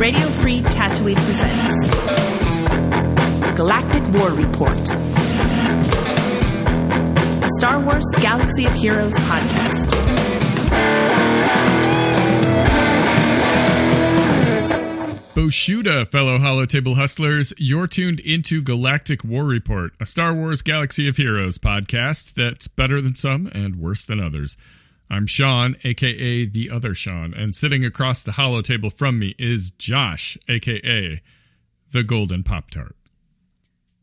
Radio Free Tatooine presents Galactic War Report, a Star Wars Galaxy of Heroes podcast. Boshuda, fellow Holotable hustlers, you're tuned into Galactic War Report, a Star Wars Galaxy of Heroes podcast that's better than some and worse than others. I'm Sean, a.k.a. The Other Sean, and sitting across the Holotable from me is Josh, a.k.a. The Golden Pop-Tart.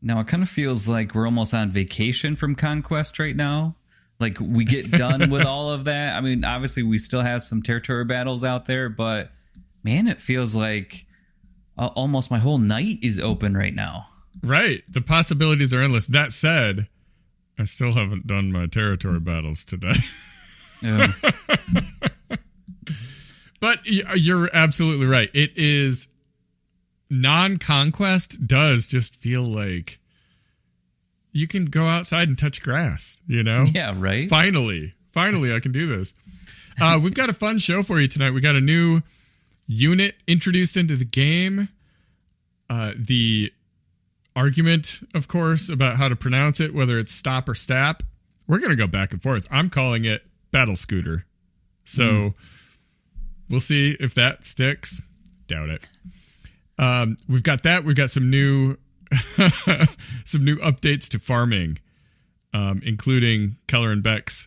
Now, it kind of feels like we're almost on vacation from Conquest right now. Like, we get done with all of that. I mean, obviously, we still have some territory battles out there, but, man, it feels like almost my whole night is open right now. Right. The possibilities are endless. That said, I still haven't done my territory battles today. But you're absolutely right. It is non-conquest does just feel like you can go outside and touch grass, you know? Yeah, right. Finally I can do this. We've got a fun show for you tonight. We got a new unit introduced into the game. The argument, of course, about how to pronounce it, whether it's STAP or STAP. We're going to go back and forth. I'm calling it Battle Scooter. So we'll see if that sticks. Doubt it. We've got that. We've got some new updates to farming, including Kelleran Beq's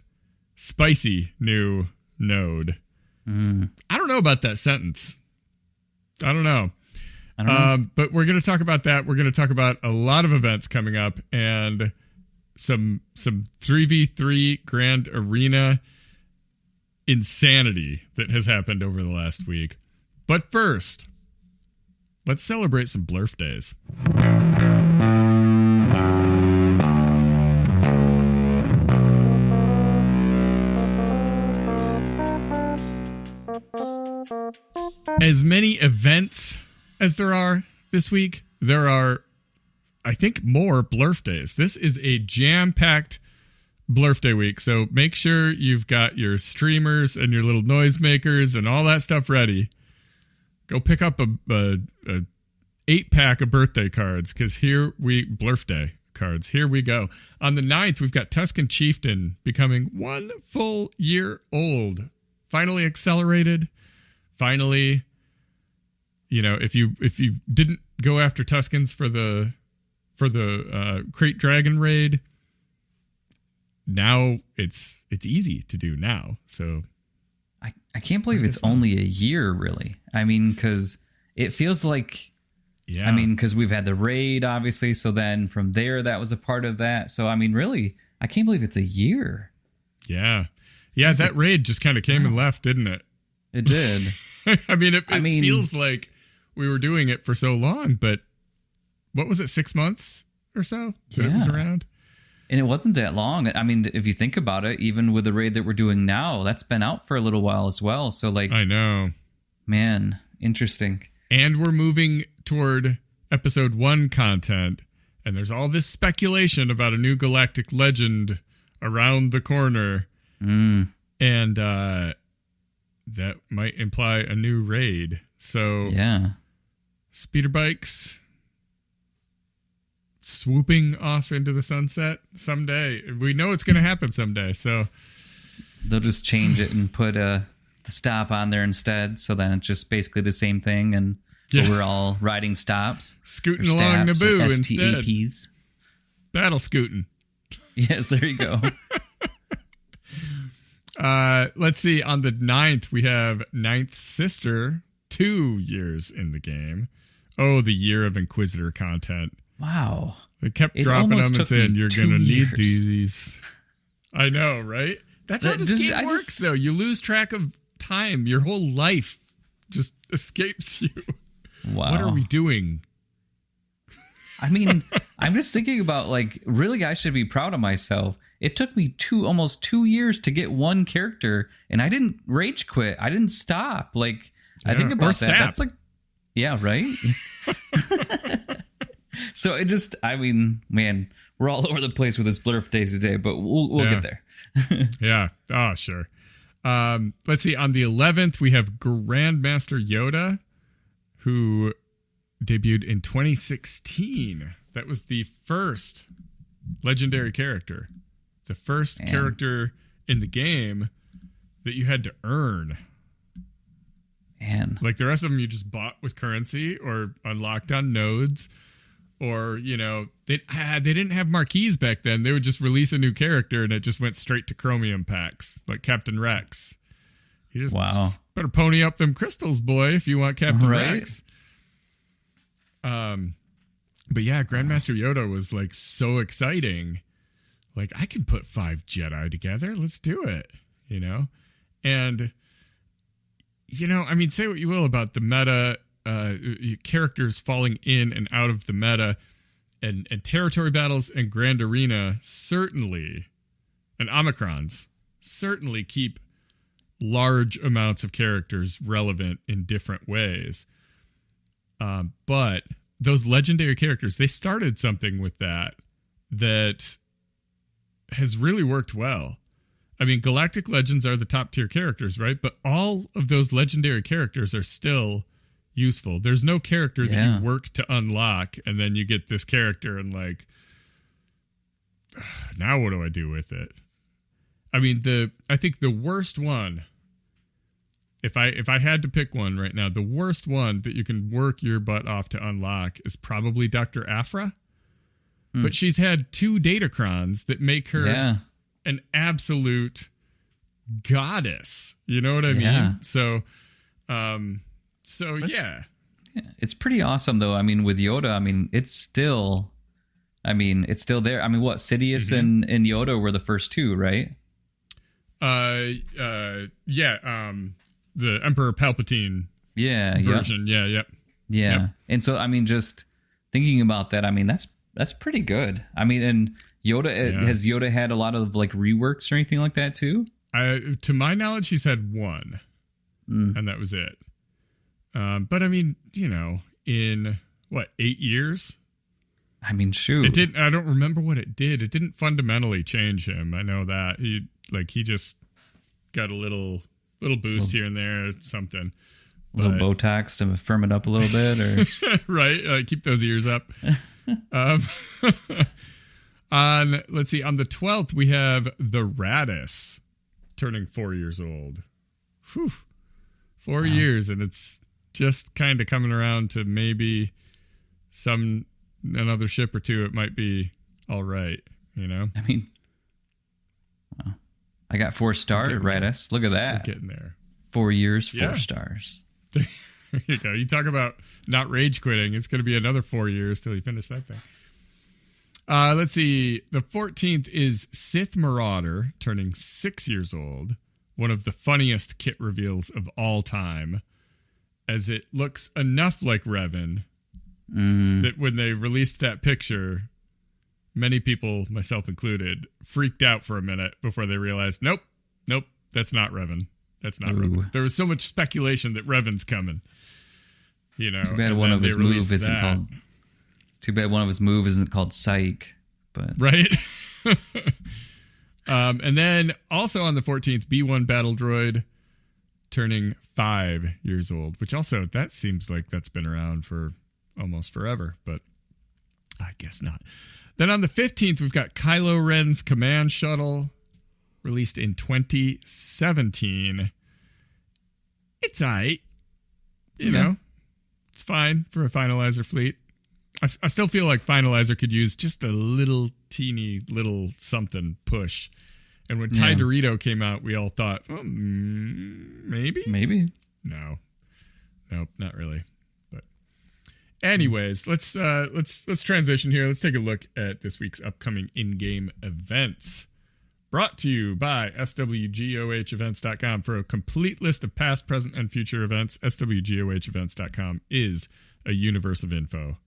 spicy new node. I don't know about that sentence. I don't know. But we're going to talk about that. We're going to talk about a lot of events coming up and some 3v3 Grand Arena insanity that has happened over the last week. But first, let's celebrate some Blurf days. As many events as there are this week, there are, I think, more Blurf days. This is a jam-packed Blurf Day week, so make sure you've got your streamers and your little noisemakers and all that stuff ready. Go pick up a 8-pack of birthday cards, because Blurf Day cards, here we go. On the 9th, we've got Tusken Chieftain becoming 1 full year old. Finally accelerated. Finally, you know, if you didn't go after Tuskens for the Crate Dragon raid, now it's easy to do now. So I can't believe it's only a year, really. I mean, because it feels like, yeah. I mean, because we've had the raid, obviously. So then from there, that was a part of that. So, I mean, really, I can't believe it's a year. Yeah. Yeah, that raid just kind of came and left, didn't it? It did. I mean, it feels like we were doing it for so long, but what was it, 6 months or so that it was around? And it wasn't that long. I mean, if you think about it, even with the raid that we're doing now, that's been out for a little while as well. So, like, I know. Man, interesting. And we're moving toward episode 1 content, and there's all this speculation about a new galactic legend around the corner. And that might imply a new raid. So, yeah. Speeder bikes swooping off into the sunset someday. We know it's going to happen someday, so they'll just change it and put the stop on there instead, so then it's just basically the same thing, and we're all riding stops, scooting along Naboo instead. Battle scooting. Yes, there you go. Let's see. On the 9th, we have Ninth Sister, 2 years in the game. Oh, the year of Inquisitor content. Wow. They kept dropping them and saying, you're going to need these. I know, right? That's how this game works, though. You lose track of time. Your whole life just escapes you. Wow. What are we doing? I mean, I'm just thinking about, like, really, I should be proud of myself. It took me almost 2 years to get one character, and I didn't rage quit. I didn't stop. Like, I think about that. That's like, yeah, right? So it just, I mean, man, we're all over the place with this Blurf Day today, but we'll get there. Yeah. Oh, sure. Let's see. On the 11th, we have Grandmaster Yoda who debuted in 2016. That was the first legendary character. The first character in the game that you had to earn. Man. Like the rest of them you just bought with currency or unlocked on nodes. Or, you know, they didn't have marquees back then. They would just release a new character and it just went straight to Chromium packs, like Captain Rex. You just better pony up them crystals, boy, if you want Captain Rex. But yeah, Grandmaster Yoda was like so exciting. Like, I can put 5 Jedi together. Let's do it, you know? And, you know, I mean, say what you will about the meta, characters falling in and out of the meta, and territory battles and Grand Arena certainly, and Omicrons certainly keep large amounts of characters relevant in different ways. But those legendary characters, they started something with that has really worked well. I mean, Galactic Legends are the top tier characters, right? But all of those legendary characters are still useful. There's no character that you work to unlock and then you get this character and like, now what do I do with it? I mean, I think the worst one, if I had to pick one right now, the worst one that you can work your butt off to unlock is probably Dr. Aphra. But she's had 2 datacrons that make her an absolute goddess. You know what I mean? So yeah. It's pretty awesome though. I mean, with Yoda, I mean, it's still there. I mean, what, Sidious and Yoda were the first 2, right? The Emperor Palpatine version. Yeah. And so, I mean, just thinking about that, I mean, that's pretty good. I mean, and Yoda, has Yoda had a lot of like reworks or anything like that too? To my knowledge, he's had 1 and that was it. But I mean, you know, in what, 8 years? I mean, shoot. I don't remember what it did. It didn't fundamentally change him. I know that he just got a little boost here and there, something. A little Botox to firm it up a little bit, or right? Keep those ears up. Let's see. On the 12th, we have the Radis turning 4 years old. Whew. 4 years, and it's just kind of coming around to maybe another ship or 2. It might be all right, you know. I mean, I got 4-star Radis. Look at that. We're getting there. 4 years, 4 stars. There you go. You talk about not rage quitting. It's going to be another 4 years till you finish that thing. Let's see. The 14th is Sith Marauder, turning 6 years old. One of the funniest kit reveals of all time, as it looks enough like Revan that when they released that picture, many people, myself included, freaked out for a minute before they realized, nope, that's not Revan. That's not Revan. There was so much speculation that Revan's coming. You know, too bad one of his moves isn't called Psych, but right. And then also on the 14th, B1 Battle Droid turning 5 years old, which also that seems like that's been around for almost forever, but I guess not. Then on the 15th, we've got Kylo Ren's command shuttle, released in 2017. It's aight. You know, it's fine for a Finalizer fleet. I still feel like Finalizer could use just a little teeny little something push. And when Ty Dorito came out, we all thought, maybe? No. Nope, not really. But anyways, let's transition here. Let's take a look at this week's upcoming in-game events. Brought to you by swgohevents.com. For a complete list of past, present, and future events, swgohevents.com is a universe of info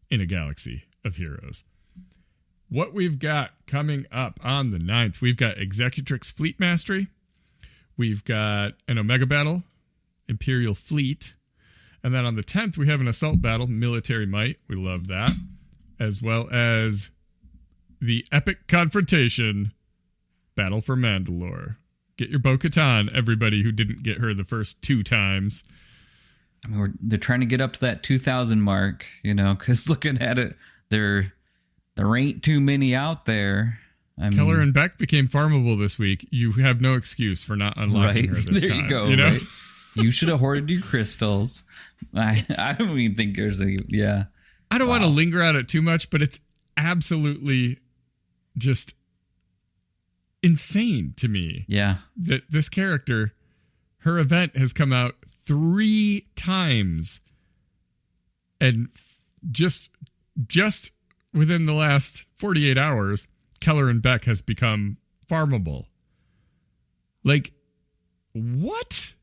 in a galaxy of heroes. What we've got coming up on the 9th, we've got Executrix Fleet Mastery. We've got an Omega Battle, Imperial Fleet. And then on the 10th, we have an Assault Battle, Military Might. We love that. As well as the Epic Confrontation, Battle for Mandalore. Get your Bo-Katan, everybody who didn't get her the first 2 times. I mean, they're trying to get up to that 2,000 mark, because looking at it, there ain't too many out there. I mean, Kelleran Beq became farmable this week. You have no excuse for not unlocking her this there time. You go. Right? You should have hoarded your crystals. I don't even think there's I don't want to linger on it too much, but it's absolutely just insane to me. Yeah. That this character, her event has come out 3 times, and just within the last 48 hours, Kelleran Beq has become farmable. Like, what?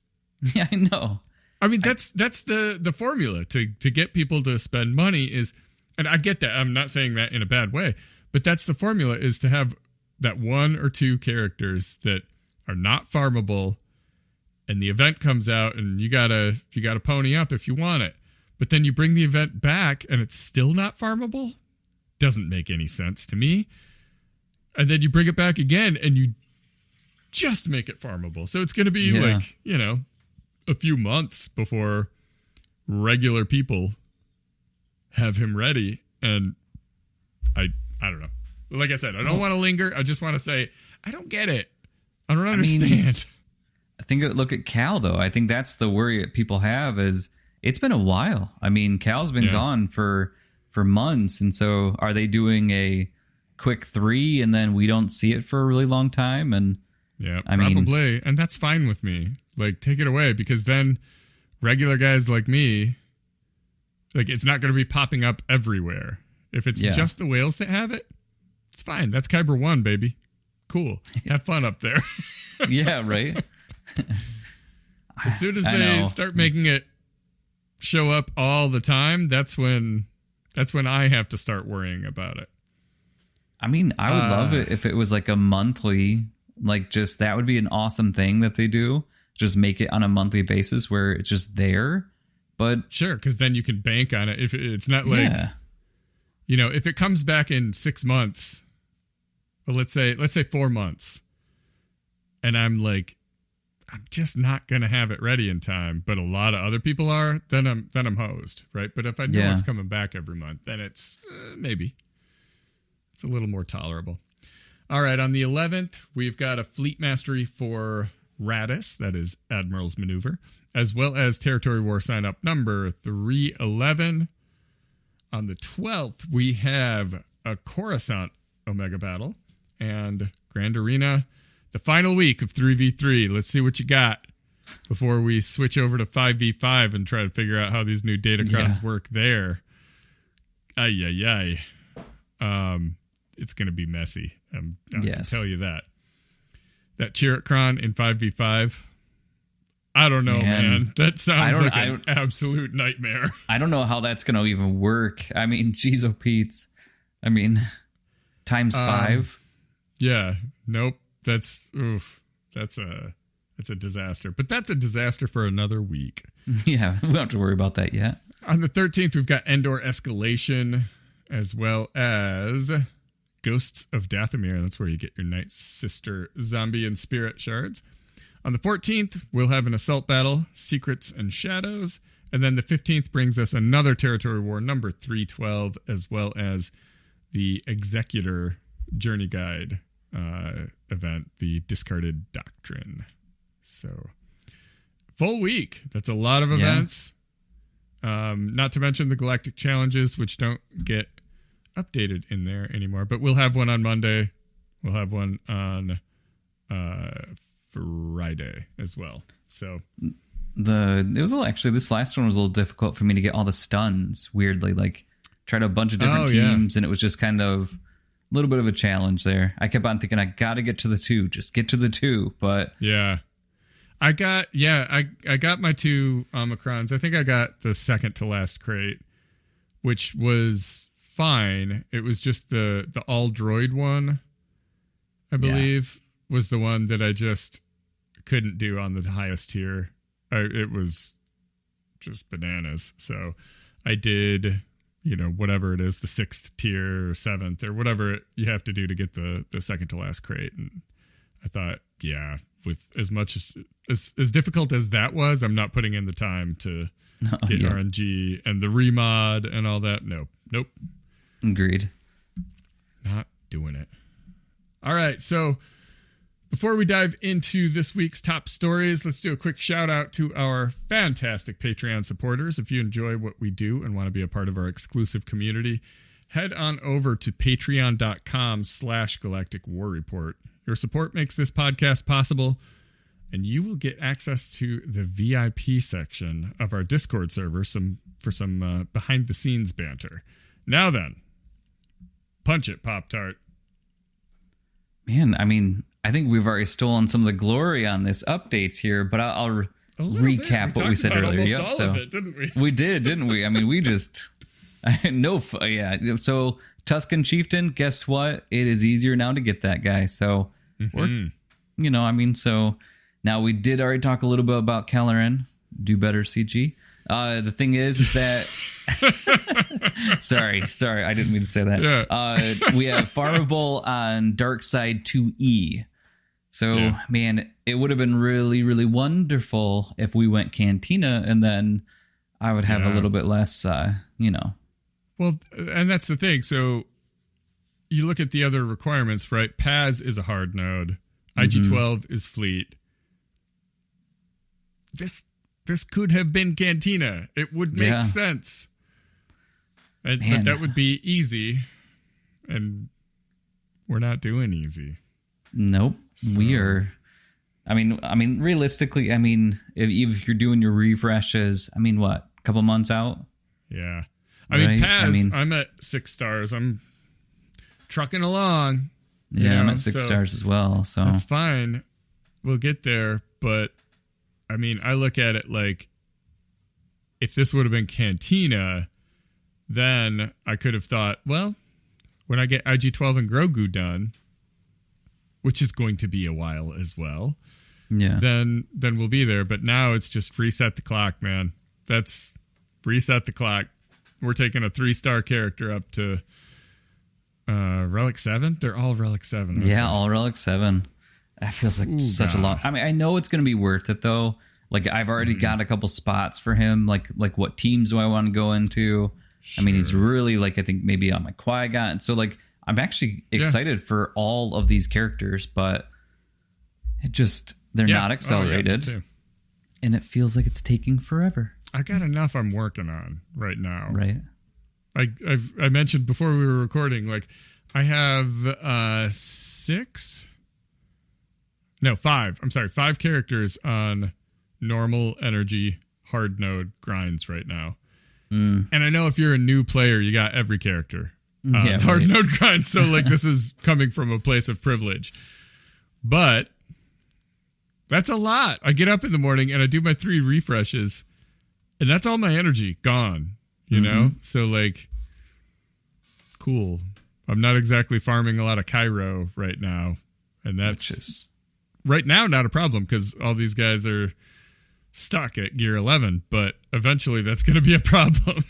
Yeah, I know. I mean, that's the formula to get people to spend money is, and I get that. I'm not saying that in a bad way, but that's the formula, is to have that 1 or 2 characters that are not farmable, and the event comes out, and you gotta pony up if you want it. But then you bring the event back, and it's still not farmable? Doesn't make any sense to me. And then you bring it back again, and you just make it farmable. So it's going to be a few months before regular people have him ready. And I don't know. Like I said, I don't want to linger. I just want to say, I don't get it. I don't understand. I think look at Cal, though. I think that's the worry that people have is it's been a while. I mean, Cal's been gone for months. And so are they doing a quick 3 and then we don't see it for a really long time? And I probably. And that's fine with me. Like, take it away, because then regular guys like me, like, it's not going to be popping up everywhere. If it's just the whales that have it, it's fine. That's Kyber 1, baby. Cool. Have fun up there. Yeah, right? As soon as they start making it show up all the time, that's when I have to start worrying about it. I mean, I would love it if it was like a monthly, like, just that would be an awesome thing that they do. Just make it on a monthly basis where it's just there. But sure, because then you can bank on it. If it's not like, if it comes back in 6 months, well, let's say 4 months, and I'm just not gonna have it ready in time, but a lot of other people are, then I'm hosed, right? But if I know it's coming back every month, then it's maybe it's a little more tolerable. All right, on the 11th, we've got a fleet mastery for Radis, that is Admiral's Maneuver, as well as Territory War sign-up number 311. On the 12th, we have a Coruscant Omega Battle and Grand Arena, the final week of 3v3. Let's see what you got before we switch over to 5v5 and try to figure out how these new datacrons work there. Ay. It's going to be messy. I can tell you that. That Chirrutcron in 5v5, I don't know, man. That sounds like an absolute nightmare. I don't know how that's going to even work. I mean, geez, oh Pete's. I mean, times 5. Yeah. Nope. That's a disaster. But that's a disaster for another week. Yeah, we don't have to worry about that yet. On the 13th, we've got Endor Escalation, as well as Ghosts of Dathomir. That's where you get your Night Sister zombie and spirit shards. On the 14th, we'll have an assault battle, Secrets and Shadows. And then the 15th brings us another Territory War number 312, as well as the Executor Journey Guide event, the Discarded Doctrine. So, full week. That's a lot of events. Not to mention the Galactic Challenges, which don't get updated in there anymore. But we'll have one on Monday. We'll have one on Friday as well. So this last one was a little difficult for me to get all the stuns, weirdly. Like, tried a bunch of different teams, and it was just kind of a little bit of a challenge there. I kept on thinking, I got to get to the 2. Just get to the 2. But yeah. I got my 2 Omicrons. I think I got the second to last crate, which was fine. It was just the all droid one, I believe, was the one that I just couldn't do on the highest tier. It was just bananas. So I did, whatever it is, the 6th tier or 7th or whatever you have to do to get the second to last crate. And I thought, with as much as difficult as that was. I'm not putting in the time to get RNG and the remod and all that. Nope. Agreed. Not doing it. All right, so before we dive into this week's top stories, let's do a quick shout out to our fantastic Patreon supporters. If you enjoy what we do and want to be a part of our exclusive community, head on over to patreon.com/Galactic War Report. Your support makes this podcast possible, and you will get access to the VIP section of our Discord server for some behind-the-scenes banter. Now then, punch it, Pop-Tart. Man, I mean, I think we've already stolen some of the glory on this updates here, but I'll recap what we said earlier. Almost all of it, didn't we? We did, didn't we? I mean, we just... yeah. So, Tusken Chieftain, guess what? It is easier now to get that guy. So, we're, so now we did already talk a little bit about Kelleran. Do better, CG. The thing is that... sorry, I didn't mean to say that. Yeah. We have farmable on Dark Side 2E. So, man, it would have been really, really wonderful if we went Cantina, and then I would have a little bit less, Well, and that's the thing. So you look at the other requirements, right? Paz is a hard node. IG-12 is fleet. This could have been Cantina. It would make sense. But that would be easy. And we're not doing easy. Nope. So. We are. I mean, realistically, if you're doing your refreshes, what? A couple months out? Yeah. Paz, I'm at 6 stars. I'm trucking along. Yeah, I'm at 6 stars as well. So that's fine. We'll get there. But, I look at it like, if this would have been Cantina, then I could have thought, well, when I get IG-12 and Grogu done, which is going to be a while as well, then we'll be there. But now it's just reset the clock, man. That's reset the clock. We're taking a 3-star character up to Relic 7. They're all Relic 7. Yeah, all Relic 7. That feels like such a long... I know it's going to be worth it, though. Like, I've already got a couple spots for him. Like what teams do I want to go into? Sure. He's really, I think maybe on my Qui-Gon. So, I'm actually excited for all of these characters, but they're not accelerated. Too. And it feels like it's taking forever. I got enough I'm working on right now. Right. I mentioned before we were recording, I have 5 characters on normal energy hard node grinds right now. And I know if you're a new player, you got every character on hard node grinds. So this is coming from a place of privilege. But that's a lot. I get up in the morning and I do my 3 refreshes. And that's all my energy gone, you know? So, cool. I'm not exactly farming a lot of Cairo right now. And that's, right now, not a problem because all these guys are stuck at gear 11. But eventually, that's going to be a problem.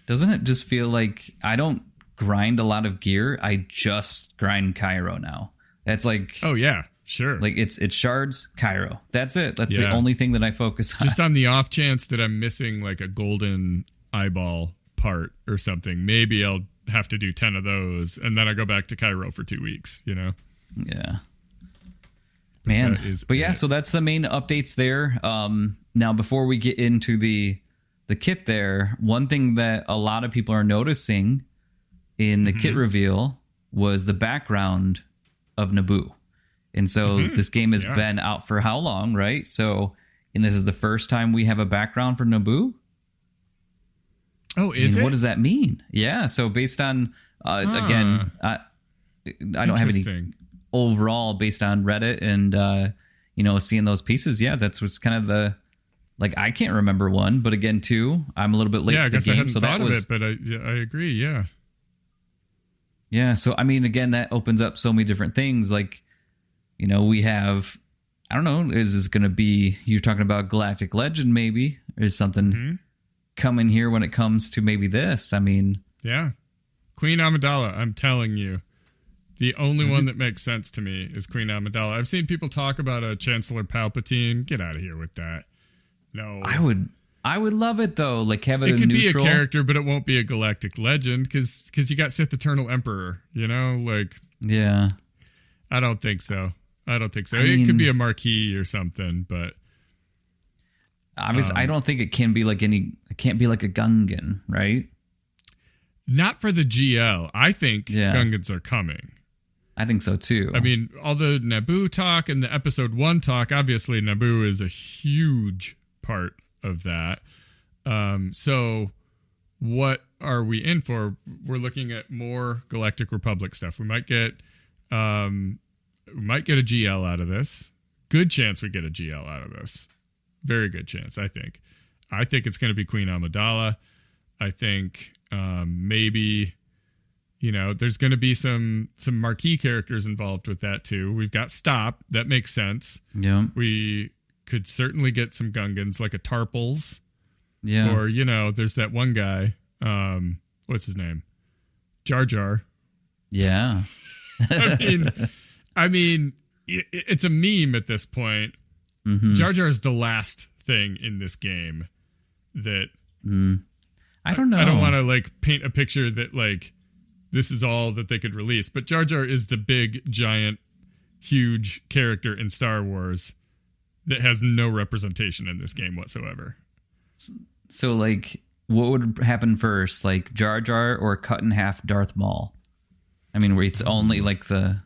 Doesn't it just feel like I don't grind a lot of gear? I just grind Cairo now. That's oh, yeah. Sure. It's shards, Cairo. That's it. That's the only thing that I focus on. Just on the off chance that I'm missing a golden eyeball part or something. Maybe I'll have to do 10 of those and then I go back to Cairo for 2 weeks, Yeah. Man. So that's the main updates there. Now, before we get into the kit there, one thing that a lot of people are noticing in the kit reveal was the background of Naboo. And so this game has been out for how long, right? So, and this is the first time we have a background for Naboo? Oh, is it? What does that mean? Yeah, so based on, again, I don't have any overall based on Reddit and, seeing those pieces. Yeah, that's what's kind of the, I can't remember one, but again, too, I'm a little bit late to the game. I hadn't thought of it, but I agree, yeah. Yeah, so, again, that opens up so many different things, we have, I don't know, is this going to be, you're talking about Galactic Legend maybe? Or is something coming here when it comes to maybe this? Yeah. Queen Amidala, I'm telling you. The only one that makes sense to me is Queen Amidala. I've seen people talk about a Chancellor Palpatine. Get out of here with that. No. I would love it though. Like have it could neutral. be a character, but it won't be a galactic legend because you got Sith Eternal Emperor, you know? Like, yeah. I don't think so. I it mean, could be a Marquis or something, but obviously I don't think it can be like it can't be like a Gungan, right? Not for the GL. I think Gungans are coming. I think so too. I mean, all the Naboo talk and the episode 1 talk, obviously Naboo is a huge part of that. So what are we in for? We're looking at more Galactic Republic stuff. We might get a GL out of this. Good chance we get a GL out of this. Very good chance, I think. I think it's going to be Queen Amidala. I think maybe, there's going to be some marquee characters involved with that too. We've got STAP. That makes sense. Yeah. We could certainly get some Gungans like a Tarpals. Yeah. Or, there's that one guy. What's his name? Jar Jar. Yeah. I mean, it's a meme at this point. Mm-hmm. Jar Jar is the last thing in this game that I don't know. I don't want to paint a picture that this is all that they could release, but Jar Jar is the big, giant, huge character in Star Wars that has no representation in this game whatsoever. So, what would happen first? Jar Jar or cut in half Darth Maul? I mean, where it's only the...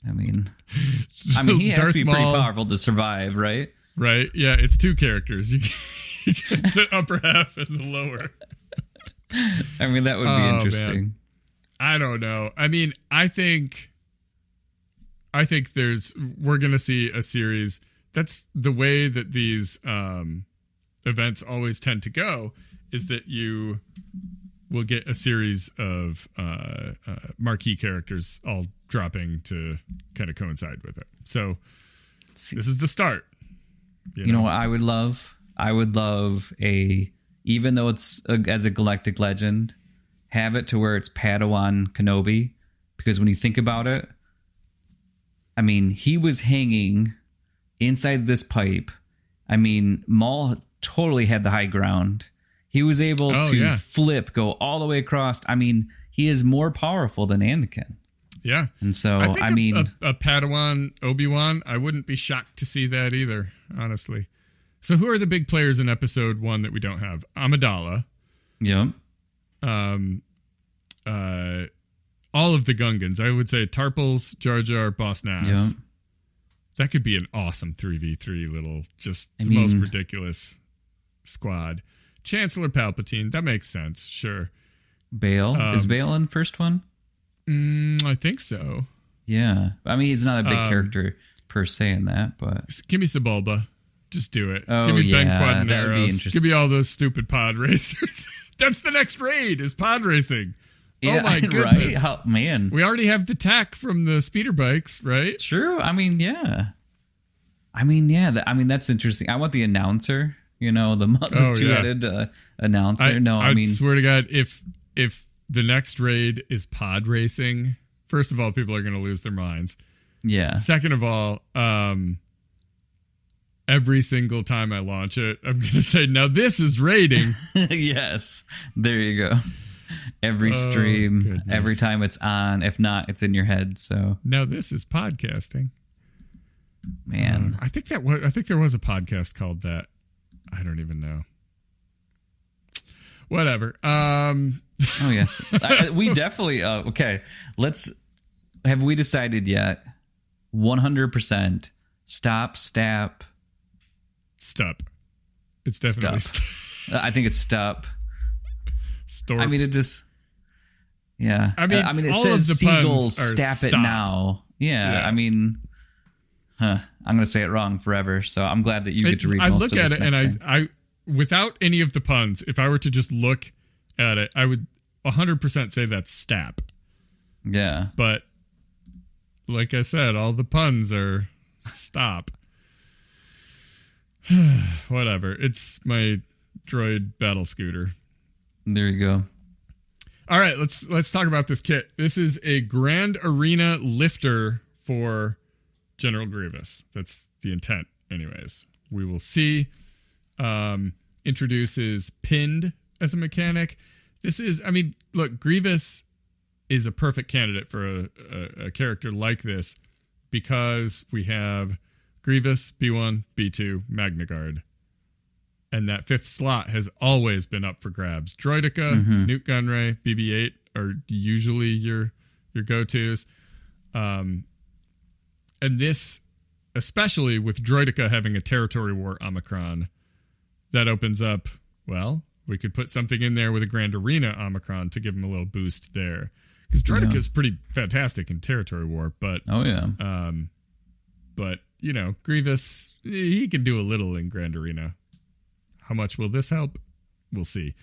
I mean, he has to be pretty powerful to survive, right? Right. Yeah, it's 2 characters. You get the upper half and the lower. I mean, that would be interesting. Man. I don't know. I mean, I think we're going to see a series. That's the way that these events always tend to go, is that you will get a series of marquee characters all dropping to kind of coincide with it. So this is the start. You know what I would love? I would love even though it's as a galactic legend, have it to where it's Padawan Kenobi. Because when you think about it, I mean, he was hanging inside this pipe. I mean, Maul totally had the high ground. He was able to flip, go all the way across. I mean, he is more powerful than Anakin. Yeah. And so, I mean... A Padawan Obi-Wan, I wouldn't be shocked to see that either, honestly. So who are the big players in episode 1 that we don't have? Amidala. Yep. All of the Gungans. I would say Tarpals, Jar Jar, Boss Nass. Yep. That could be an awesome 3v3 little, most ridiculous squad. Chancellor Palpatine, that makes sense, sure. Bail. Is Bail in first one? I think so. Yeah. I mean, he's not a big character per se in that, but... Give me Sebulba. Just do it. Oh, give me Ben that would be Quadenaros. interesting. Give me all those stupid pod racers. That's the next raid, is pod racing. Yeah, oh my goodness. Right? Man. We already have the tack from the speeder bikes, right? True. I mean, yeah. That's interesting. I want the announcer, the two-headed announcer. I swear to God, if the next raid is pod racing, first of all, people are going to lose their minds. Yeah. Second of all, every single time I launch it, I'm going to say, now this is raiding. Yes. There you go. Every stream, every time it's on. If not, it's in your head. So now this is podcasting. Man, I think there was a podcast called that. I don't even know. Whatever. Oh yes, we definitely. Okay, have we decided yet? 100%. STAP. It's definitely STAP. I think it's STAP. Storp. I mean, it just. Yeah. I mean, it all says of the seagulls puns are stap it stop. now. Yeah. I mean, I'm going to say it wrong forever. So I'm glad that you get to read. I most look of at this it and next thing. I, without any of the puns, if I were to just look at it, I would 100% say that's STAP. Yeah. But like I said, all the puns are stop. Whatever. It's my droid battle scooter. There you go. All right, let's talk about this kit. This is a Grand Arena lifter for General Grievous. That's the intent, anyways. We will see. Introduces pinned as a mechanic. This is, I mean, look, Grievous is a perfect candidate for a character like this because we have Grievous, B1, B2, Magna Guard. And that fifth slot has always been up for grabs. Droidica, Nuke Gunray, BB-8 are usually your go-tos. And this, especially with Droidica having a Territory War Omicron, that opens up, well, we could put something in there with a Grand Arena Omicron to give him a little boost there. Because Droidica is pretty fantastic in Territory War, but... Oh, yeah. But, you know, Grievous, he can do a little in Grand Arena. How much will this help? We'll see.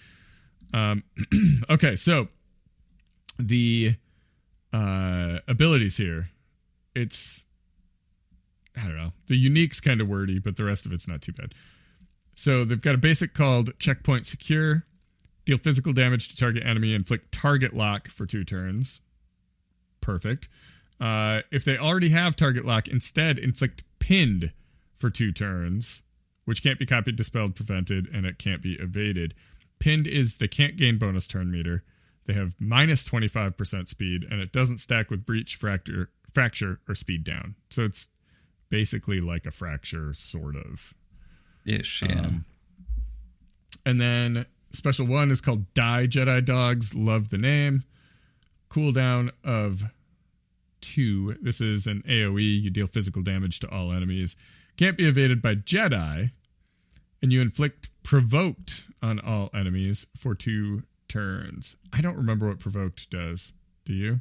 Okay, so the abilities here. It's, I don't know. The unique's kind of wordy, but the rest of it's not too bad. So they've got a basic called Checkpoint Secure. Deal physical damage to target enemy. Inflict target lock for 2 turns. Perfect. If they already have target lock, instead inflict pinned for 2 turns, which can't be copied, dispelled, prevented, and it can't be evaded. Pinned is they can't gain bonus turn meter. They have minus 25% speed, and it doesn't stack with breach, fracture, or speed down. So it's basically like a fracture, sort of. Ish, yeah. And then special 1 is called Die Jedi Dogs. Love the name. Cooldown of 2. This is an AoE. You deal physical damage to all enemies. Can't be evaded by Jedi. And you inflict provoked on all enemies for 2 turns. I don't remember what provoked does. Do you?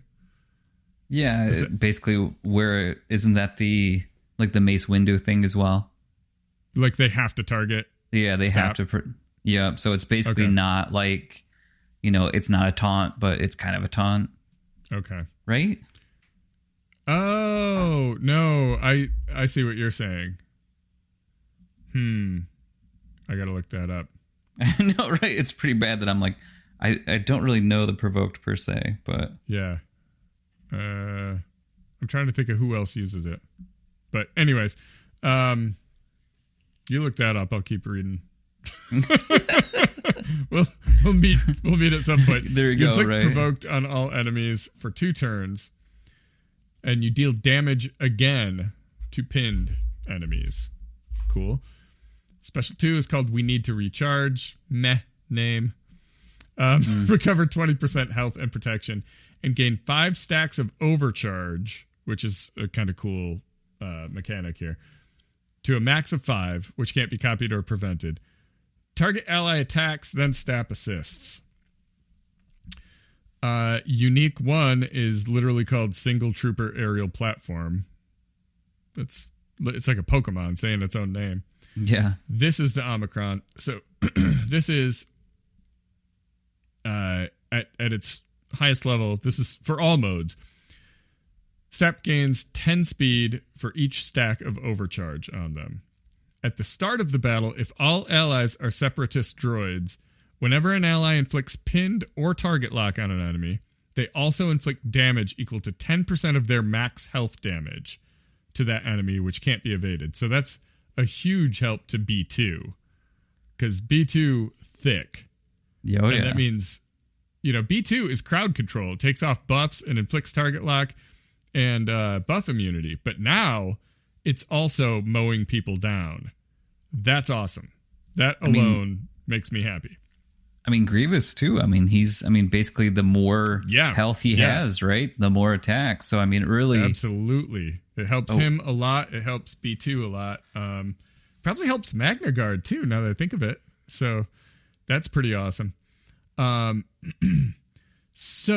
Yeah, basically, where isn't that the Mace Windu thing as well? Like they have to target. Yeah, they STAP. have to. Yeah, so it's basically not like, you know, it's not a taunt, but it's kind of a taunt. Okay. Right? Oh no, I see what you're saying. I gotta look that up. I know, right? It's pretty bad that I'm like, I don't really know the provoked per se, but yeah. I'm trying to think of who else uses it. But anyways, you look that up. I'll keep reading. we'll meet at some point. There you go. Inflict right. Provoked on all enemies for 2 turns, and you deal damage again to pinned enemies. Cool. Special 2 is called We Need to Recharge. Meh name. Recover 20% health and protection, and gain 5 stacks of overcharge, which is a kind of cool mechanic here, to a max of 5, which can't be copied or prevented. Target ally attacks, then STAP assists. Unique 1 is literally called Single Trooper Aerial Platform. It's like a Pokemon saying its own name. Yeah. This is the Omicron. So this is at its highest level. This is for all modes. STAP gains 10 speed for each stack of overcharge on them. At the start of the battle, if all allies are Separatist droids, whenever an ally inflicts pinned or target lock on an enemy, they also inflict damage equal to 10% of their max health damage to that enemy, which can't be evaded. So that's a huge help to B2, because B2 thick. Oh, yeah. That means, you know, B2 is crowd control. It takes off buffs and inflicts target lock and buff immunity. But now it's also mowing people down. That's awesome. That alone makes me happy. I mean, Grievous too. He's basically the more health he has, right? The more attacks. So, it really... Absolutely. It helps him a lot. It helps B2 a lot. Probably helps Magna Guard too, now that I think of it. So, that's pretty awesome. So,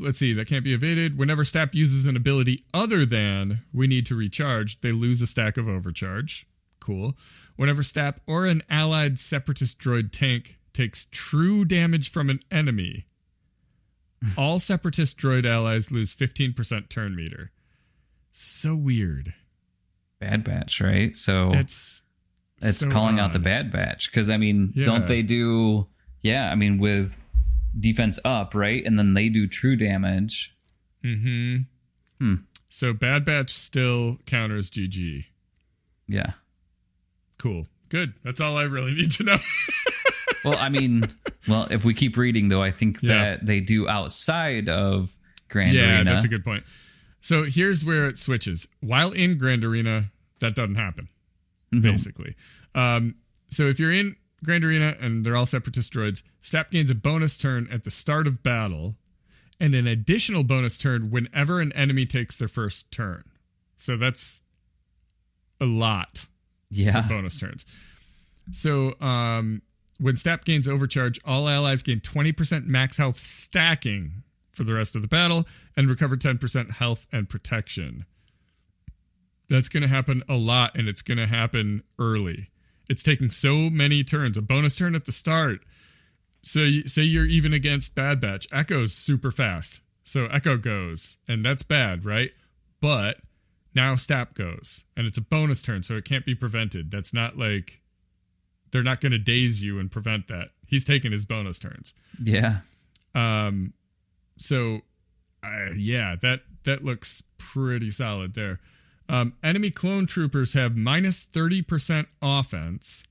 let's see. That can't be evaded. Whenever STAP uses an ability other than We Need to Recharge, they lose a stack of overcharge. Cool. Whenever STAP or an allied Separatist droid tank takes true damage from an enemy, all Separatist droid allies lose 15% turn meter. So weird. Bad Batch, right? So it's so calling out the Bad Batch, because don't they do? Yeah, with defense up, right? And then they do true damage. So Bad Batch still counters GG. Yeah. Cool. Good. That's all I really need to know. Well, I mean, if we keep reading, though, I think that they do outside of Grand Arena. Yeah, that's a good point. So here's where it switches. While in Grand Arena, that doesn't happen, basically. So if you're in Grand Arena and they're all Separatist droids, STAP gains a bonus turn at the start of battle and an additional bonus turn whenever an enemy takes their first turn. So that's a lot of bonus turns. So when STAP gains overcharge, all allies gain 20% max health stacking for the rest of the battle and recover 10% health and protection. That's going to happen a lot, and it's going to happen early. It's taking so many turns, a bonus turn at the start. So say you're even against Bad Batch. Echo's super fast. So Echo goes, and that's bad, right? But now STAP goes, and it's a bonus turn, so it can't be prevented. That's not like... They're not going to daze you and prevent that. He's taking his bonus turns. Yeah. So, that looks pretty solid there. Enemy clone troopers have minus 30% offense.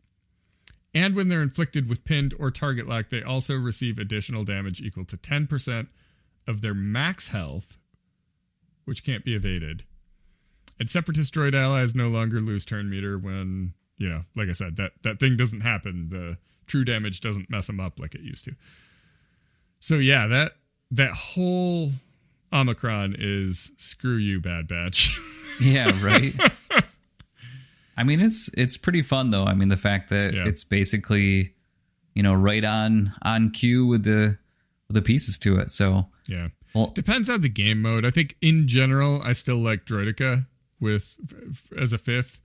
And when they're inflicted with pinned or target lock, they also receive additional damage equal to 10% of their max health, which can't be evaded. And Separatist droid allies no longer lose turn meter when... like I said, that thing doesn't happen. The true damage doesn't mess them up like it used to. So yeah, that whole Omicron is screw you, Bad Batch. Yeah, right. I mean, it's pretty fun though. I mean, the fact that it's basically, right on cue with the pieces to it. So yeah, well, depends on the game mode. I think in general, I still like Droideka as a fifth.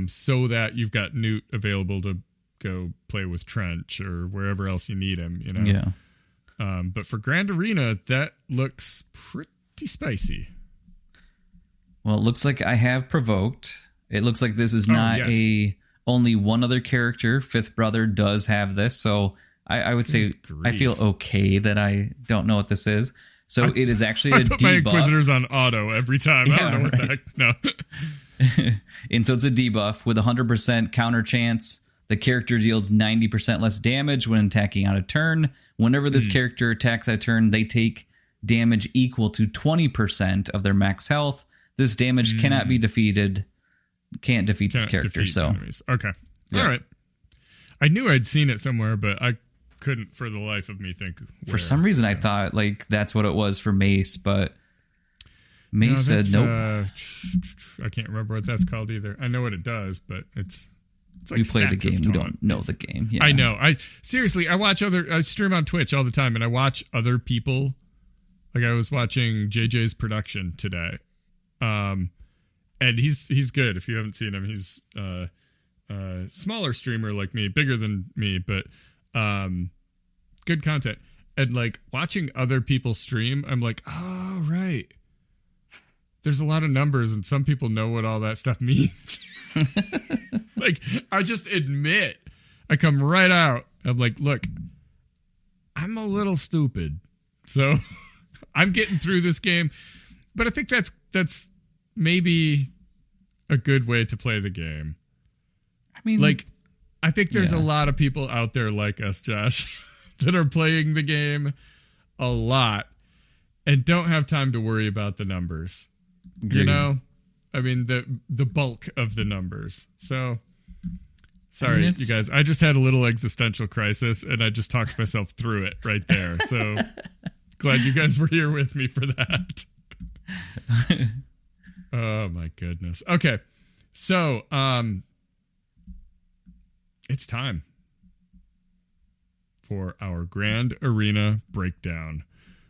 So that you've got Newt available to go play with Trench or wherever else you need him, Yeah. But for Grand Arena, that looks pretty spicy. Well, it looks like I have provoked. It looks like this is not only one other character. Fifth Brother does have this, so I would say I feel okay that I don't know what this is. So it is actually a put debuff. My Inquisitors on auto every time. I don't know what the heck. No. And so it's a debuff with 100% counter chance. The character deals 90% less damage when attacking on a turn. Whenever this character attacks a turn, they take damage equal to 20% of their max health. This damage cannot be defeated. Can't defeat this character. So enemies. Okay. All right. I knew I'd seen it somewhere, but I couldn't for the life of me think where. For some reason, I thought that's what it was for Mace, but Mace said nope. I can't remember what that's called either. I know what it does, but it's like we play the game. We don't know the game. Yeah. I know. I watch I stream on Twitch all the time, and I watch other people. Like I was watching JJ's production today, and he's good. If you haven't seen him, he's a smaller streamer like me, bigger than me, but good content. And like watching other people stream, I'm like, oh right. There's a lot of numbers, and some people know what all that stuff means. Like, I just admit, I come right out. I'm like, look, I'm a little stupid, so I'm getting through this game. But I think that's maybe a good way to play the game. I mean, like, I think there's a lot of people out there like us, Josh, that are playing the game a lot and don't have time to worry about the numbers. Agreed. I mean, the bulk of the numbers. So, sorry, you guys. I just had a little existential crisis, and I just talked myself through it right there. So, glad you guys were here with me for that. Oh, my goodness. Okay, so, it's time for our Grand Arena breakdown.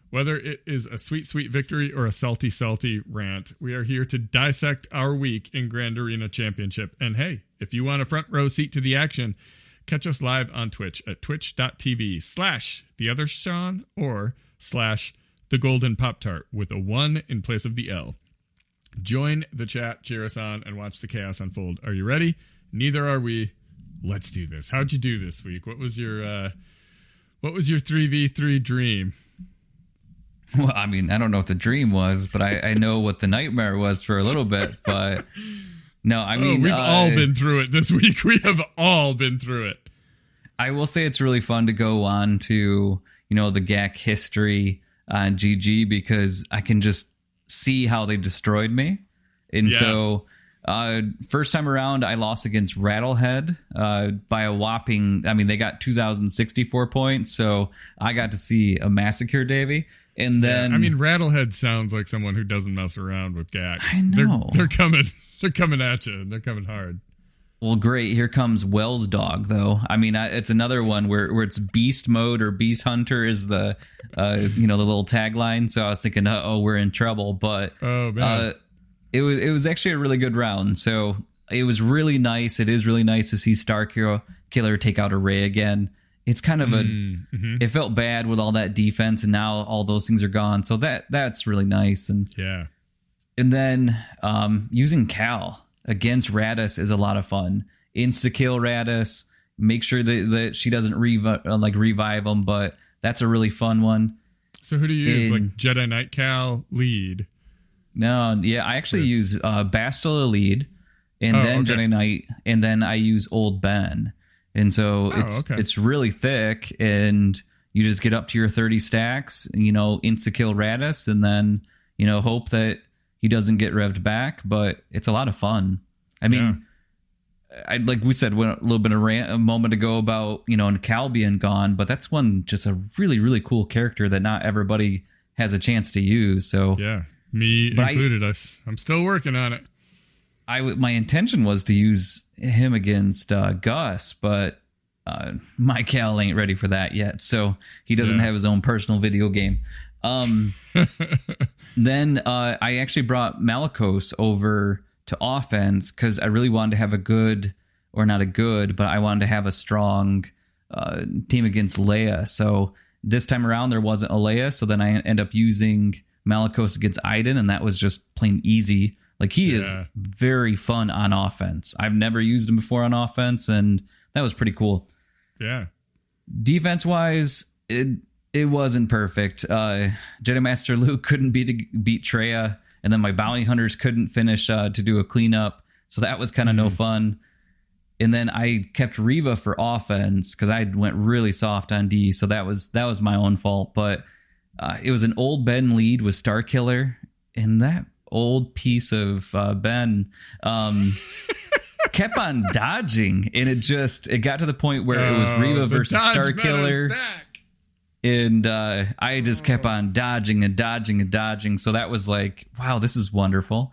Whether it is a sweet, sweet victory or a salty, salty rant, we are here to dissect our week in Grand Arena Championship. And hey, if you want a front row seat to the action, catch us live on Twitch at twitch.tv/theothersean or /thegoldenpoptart with a 1 in place of the L. Join the chat, cheer us on, and watch the chaos unfold. Are you ready? Neither are we. Let's do this. How'd you do this week? What was your What was your 3v3 dream? Well, I mean, I don't know what the dream was, but I know what the nightmare was for a little bit. But no, I mean, we've all been through it this week. We have all been through it. I will say it's really fun to go on to, the GAC history on GG because I can just see how they destroyed me. And so first time around, I lost against Rattlehead by a whopping, they got 2,064 points. So I got to see a massacre, Davey. And then, Rattlehead sounds like someone who doesn't mess around with GAC. I know. They're coming at you, and they're coming hard. Well, great. Here comes Wells Dog, though. It's another one where it's Beast Mode or Beast Hunter is the the little tagline. So I was thinking, we're in trouble. But it was actually a really good round. So it was really nice. It is really nice to see Starkiller take out Array again. It's kind of it felt bad with all that defense, and now all those things are gone. So that's really nice. And then using Cal against Radis is a lot of fun. Insta-kill Radis. Make sure that she doesn't revive them, but that's a really fun one. So who do you use? Like Jedi Knight Cal lead? No, yeah, I actually use Bastila lead, and then Jedi Knight, and then I use Old Ben. And so it's really thick, and you just get up to your 30 stacks, insta-kill Radis, and then, hope that he doesn't get revved back, but it's a lot of fun. Like we said, went a little bit of rant a moment ago about, Cal being gone, but that's just a really, really cool character that not everybody has a chance to use. So yeah, me included. I'm still working on it. My intention was to use him against Gus, but my Cal ain't ready for that yet, so he doesn't have his own personal video game. Then I actually brought Malicos over to offense because I really wanted to have I wanted to have a strong team against Leia. So this time around there wasn't a Leia, so then I end up using Malicos against Iden, and that was just plain easy. Like, he is very fun on offense. I've never used him before on offense, and that was pretty cool. Yeah. Defense-wise, it wasn't perfect. Jedi Master Luke couldn't beat Traya, and then my bounty hunters couldn't finish to do a cleanup, so that was kind of no fun. And then I kept Reva for offense because I went really soft on D, so that was my own fault. But it was an old Ben lead with Starkiller, and that old piece of Ben kept on dodging, and it got to the point where it was Reva versus Starkiller, and I just kept on dodging and dodging and dodging. So that was like, wow, this is wonderful.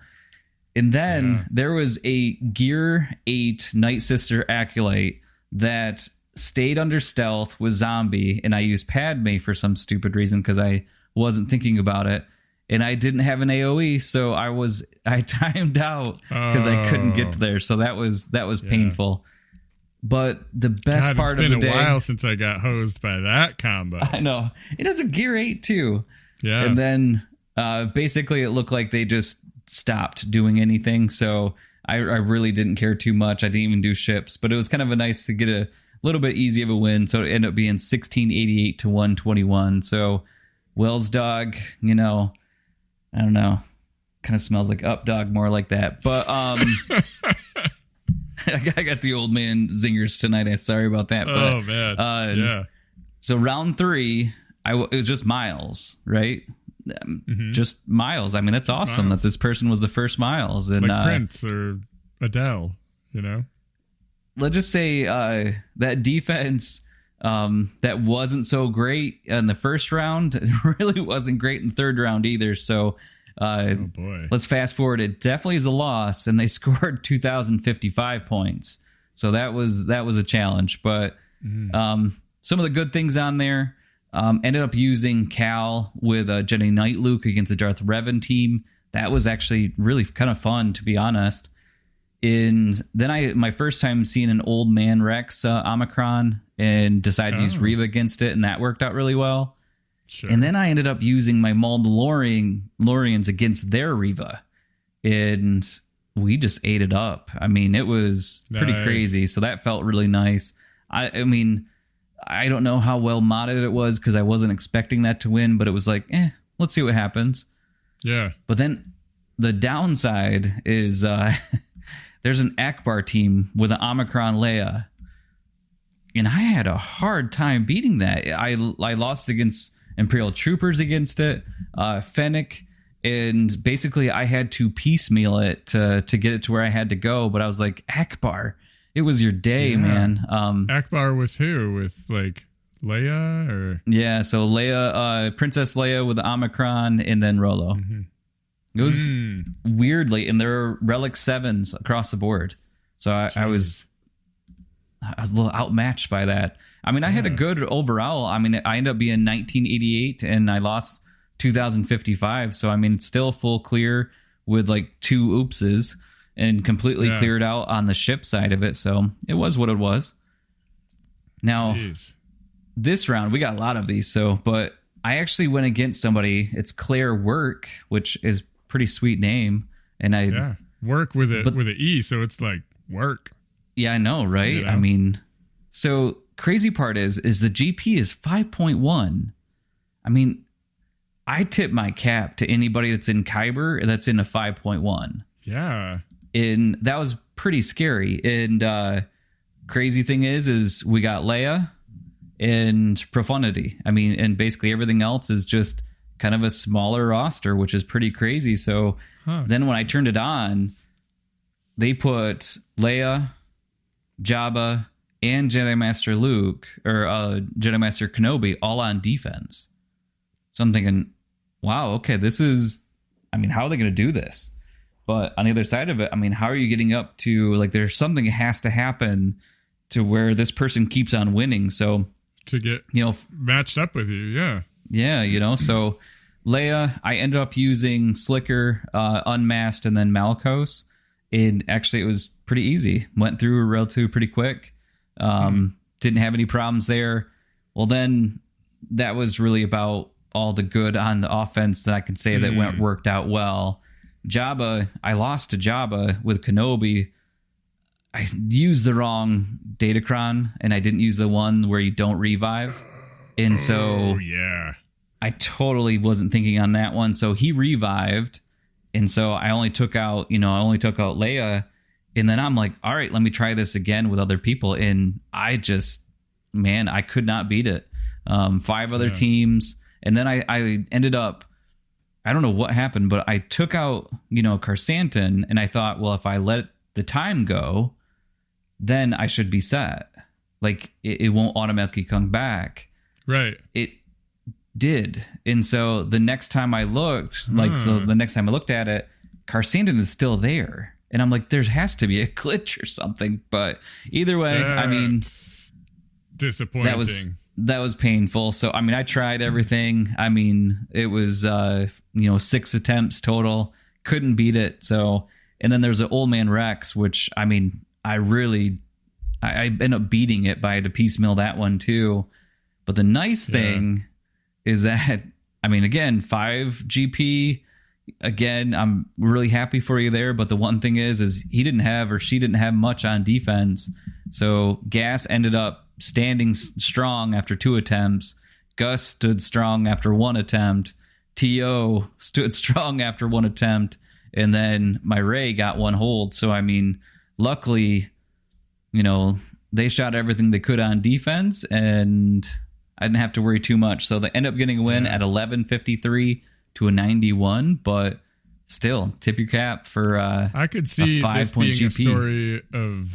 And then there was a Gear 8 Night Sister Acolyte that stayed under stealth with Zombie, and I used Padme for some stupid reason because I wasn't thinking about it. And I didn't have an AoE, so I timed out because I couldn't get there. So that was painful. But the best part of the day... It's been a while since I got hosed by that combo. I know. It has a Gear 8 too. Yeah. And then basically it looked like they just stopped doing anything. So I really didn't care too much. I didn't even do ships. But it was kind of nice to get a little bit easy of a win. So it ended up being 1688 to 121. So Wells Dog, I don't know. Kind of smells like Up Dog, more like that. But I got the old man zingers tonight. I'm sorry about that. Oh, man. Yeah. So round 3, it was just Miles, right? Just Miles. I mean, that's just awesome Miles. That this person was the first Miles. And, like Prince or Adele, Let's just say that defense... that wasn't so great in the first round. It really wasn't great in the third round either. So oh boy. Let's fast forward. It definitely is a loss, and they scored 2,055 points. So that was a challenge. But some of the good things on there, ended up using Cal with Jedi Knight Luke against the Darth Revan team. That was actually really kind of fun, to be honest. And then my first time seeing an old man Rex Omicron, and decided to use Reva against it, and that worked out really well. Sure. And then I ended up using my Mandalorians against their Reva, and we just ate it up. I mean, it was pretty crazy, so that felt really nice. I mean, I don't know how well modded it was because I wasn't expecting that to win, but it was like, let's see what happens. Yeah. But then the downside is there's an Akbar team with an Omicron Leia. And I had a hard time beating that. I lost against Imperial Troopers against it, Fennec, and basically I had to piecemeal it to get it to where I had to go. But I was like, Akbar, it was your day, man. Akbar with who? With like Leia or? Yeah, so Leia, Princess Leia with the Omicron, and then Rolo. Mm-hmm. It was weirdly, and there are Relic 7s across the board. So I was a little outmatched by that. I mean, I had a good overall. I mean, I ended up being 1988, and I lost 2055. So, I mean, it's still full clear with like 2 oopses and completely cleared out on the ship side of it. So, it was what it was. Now, this round, we got a lot of these. So, but I actually went against somebody. It's Claire Work, which is pretty sweet name. And work with it with an E. So, it's like work. Yeah, I know, right? You know? I mean, so crazy part is the GP is 5.1. I mean, I tip my cap to anybody that's in Kyber that's in a 5.1. Yeah. And that was pretty scary. And crazy thing is we got Leia and Profundity. I mean, and basically everything else is just kind of a smaller roster, which is pretty crazy. So then when I turned it on, they put Leia, Jabba, and Jedi Master Luke, or Jedi Master Kenobi, all on defense. So I'm thinking, wow, okay, this is, I mean, how are they going to do this? But on the other side of it, I mean, how are you getting up to, like, there's something that has to happen to where this person keeps on winning. So to get, matched up with you, yeah. Yeah, so Leia, I ended up using Slicker, Unmasked, and then Malakos. And actually, it was pretty easy. Went through relatively pretty quick. Didn't have any problems there. Well, then that was really about all the good on the offense that I could say that worked out well. Jabba, I lost to Jabba with Kenobi. I used the wrong datacron, and I didn't use the one where you don't revive. And so I totally wasn't thinking on that one. So he revived. And so I only took out Leia, and then I'm like, all right, let me try this again with other people. And I could not beat it. 5 other teams. And then I ended up, I don't know what happened, but I took out, Karsantan, and I thought, well, if I let the time go, then I should be set. Like, it won't automatically come back. Right. It did. And so the next time I looked, the next time I looked at it, Karsantan is still there. And I'm like, there has to be a glitch or something. But either way, I mean, disappointing. That was painful. So, I mean, I tried everything. I mean, it was, 6 attempts total. Couldn't beat it. So, and then there's an Old Man Rex, which, I mean, I ended up beating it by the piecemeal that one too. But the nice thing is that, I mean, again, 5 GP. Again, I'm really happy for you there. But the one thing is he didn't have, or she didn't have much on defense. So Gas ended up standing strong after 2 attempts. Gus stood strong after 1 attempt. T.O. stood strong after 1 attempt. And then my Ray got 1 hold. So, I mean, luckily, they shot everything they could on defense, and I didn't have to worry too much. So they end up getting a win at 11:53 to a 91, but still, tip your cap for I could see this being GP. A story of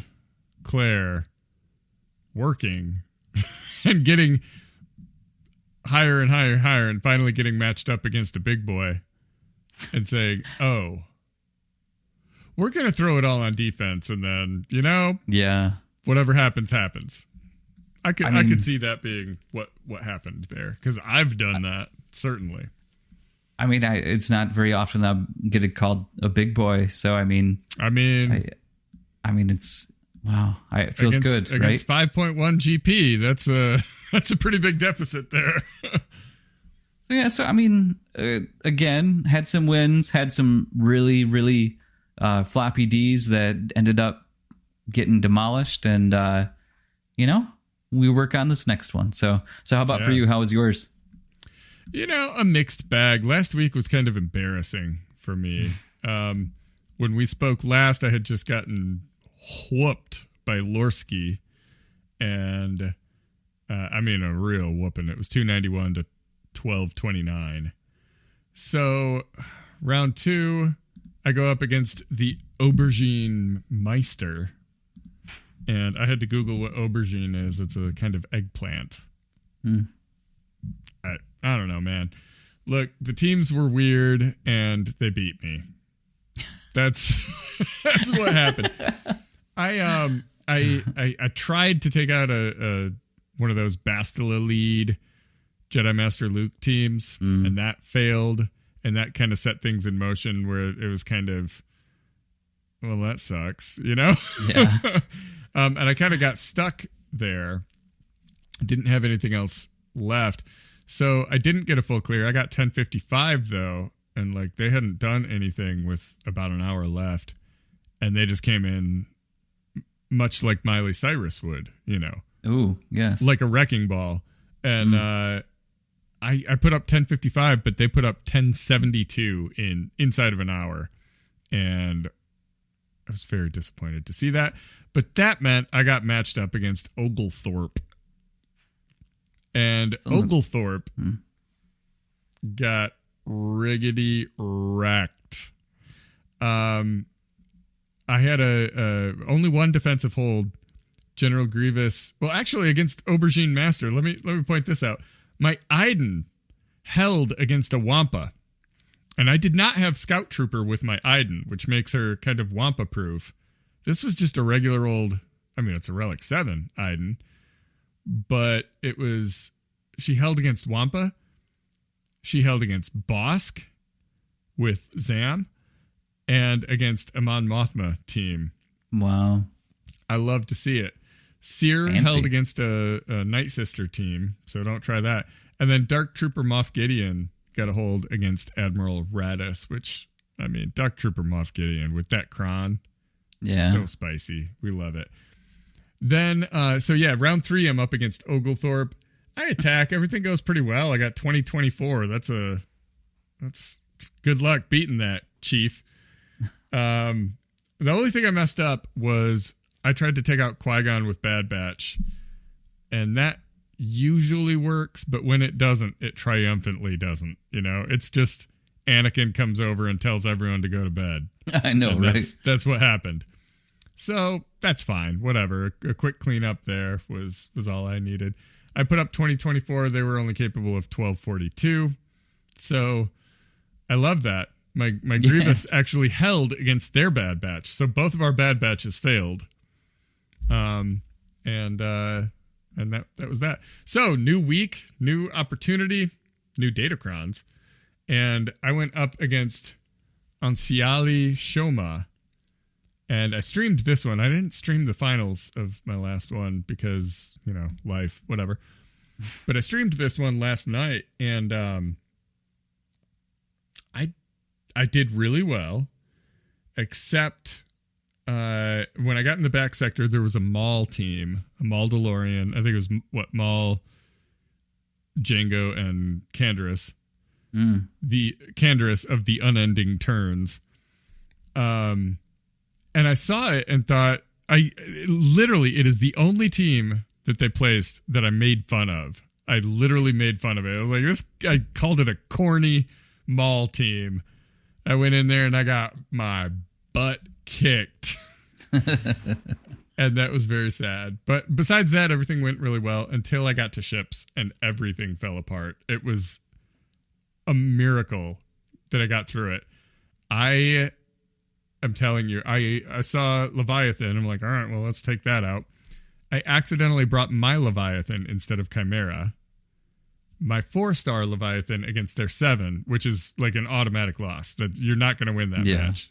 Claire working and getting higher and higher and higher, and finally getting matched up against a big boy and saying, oh, we're going to throw it all on defense, and then, whatever happens, happens. I could see that being what happened there, because I've done that, certainly. I mean, it's not very often that I get it called a big boy, so I mean, it's wow. It feels good, right? Against 5.1 GP, that's a pretty big deficit there. So I mean, again, had some wins, had some really, really floppy Ds that ended up getting demolished, and we work on this next one. So how about for you? How was yours? A mixed bag. Last week was kind of embarrassing for me. When we spoke last, I had just gotten whooped by Lorski, and a real whooping. It was 291 to 1229. So round 2, I go up against the Aubergine Meister, and I had to Google what aubergine is. It's a kind of eggplant. I don't know, man. Look, the teams were weird, and they beat me. That's what happened. I tried to take out a one of those Bastila lead Jedi Master Luke teams, and that failed, and that kind of set things in motion where it was kind of, well, that sucks, Yeah. And I kind of got stuck there. Didn't have anything else left. So I didn't get a full clear. I got 1055 though, and they hadn't done anything with about an hour left, and they just came in much like Miley Cyrus would, Ooh, yes. Like a wrecking ball. And I put up 1055, but they put up 1072 inside of an hour. And I was very disappointed to see that. But that meant I got matched up against Oglethorpe. And Oglethorpe got riggedy wrecked. I had only one defensive hold. General Grievous. Well, actually, against Aubergine Master. Let me point this out. My Iden held against a Wampa, and I did not have Scout Trooper with my Iden, which makes her kind of Wampa proof. This was just a regular old. It's a Relic 7 Iden, but it was. She held against Wampa. She held against Bosk with Zam, and against Amon Mothma team. Wow. I love to see it. Seer held against a Night Sister team, so don't try that. And then Dark Trooper Moff Gideon got a hold against Admiral Radis, which, Dark Trooper Moff Gideon with that Kron. Yeah. So spicy. We love it. Then, round 3, I'm up against Oglethorpe. I attack. Everything goes pretty well. I got 2024. That's good luck beating that, Chief. The only thing I messed up was I tried to take out Qui-Gon with Bad Batch, and that usually works, but when it doesn't, it triumphantly doesn't. It's just Anakin comes over and tells everyone to go to bed. I know, right? That's what happened. So that's fine. Whatever. A quick cleanup there was all I needed. I put up 2024. They were only capable of 1242. So I love that. My Grievous actually held against their Bad Batch. So both of our Bad Batches failed. And that was that. So new week, new opportunity, new Datacrons. And I went up against Ansiali Shoma. And I streamed this one. I didn't stream the finals of my last one because, life, whatever. But I streamed this one last night, and I did really well, except when I got in the back sector, there was a Maul team, a Maul DeLorean. I think it was Maul, Django, and Canderous. The Canderous of the Unending Turns. And I saw it and thought, it is the only team that they placed that I made fun of. I literally made fun of it. I was like, I called it a corny Maul team. I went in there and I got my butt kicked. And that was very sad. But besides that, everything went really well until I got to ships and everything fell apart. It was a miracle that I got through it. I'm telling you, I saw Leviathan. I'm like, all right, well, let's take that out. I accidentally brought my Leviathan instead of Chimera. My 4-star Leviathan against their 7, which is like an automatic loss. That you're not going to win that match.